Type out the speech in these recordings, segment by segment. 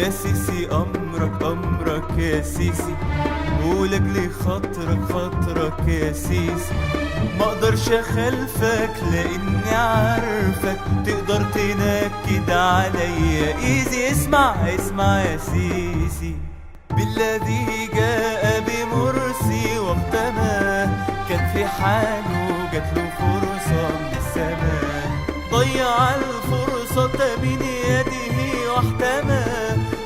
يا سيسي أمرك أمرك يا سيسي، ولأجل خاطرك خاطرك يا سيسي، ما اقدرش اخالفك لاني عارفك تقدر تنكد عليا ايزي. اسمع اسمع يا سيسي، بالذي جاء بمرسي وقتما كان في حاله جاتله فرصة من السماء، ضيع الفرصة بين يده واحتمى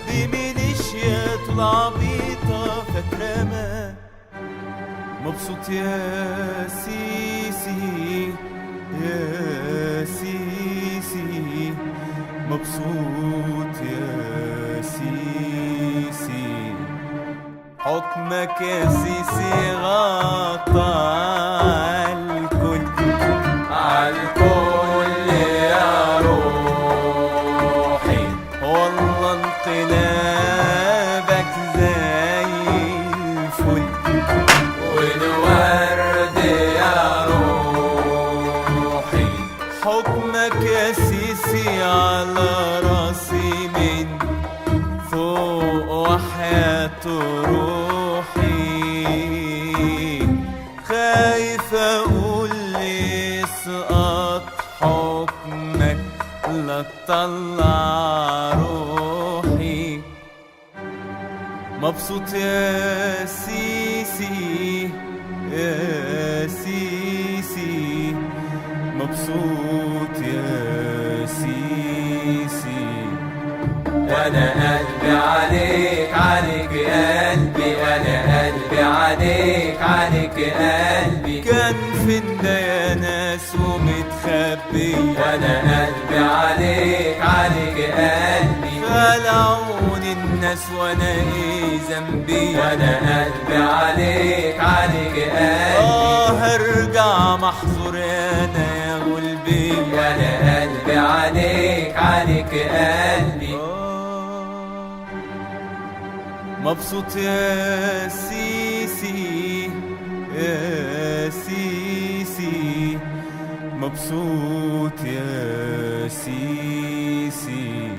بميليشياته العبيطة فاترمى. مبسوط يا سيسي يا سيسي، مبسوط يا سيسي، حكمك يا سيسي غطى عالكل عالكل يا روحي، والله انقلابك زي الفل والورد يا روحي، حكمك يا سيسي على راسي من فوق وحياة روحي، خايف اقول يسقط حكمك لا تطلع روحي. مبسوط يا سيسي يا سيسي، مبسوط يا سيسي، وانا قلبي عليك عليك قلبي، انا قلبي عليك عليك قلبي، كان فين ده يا ناس ومتخبي، وانا قلبي عليك عليك قلبي، خلعوني الناس وانا ايه ذنبي، وانا قلبي عليك عليك قلبي، هرجع محظور انا يا غلبي، وانا قلبي عليك عليك قلبي. مبسوط يا سيسي يا سيسي، مبسوط يا سيسي.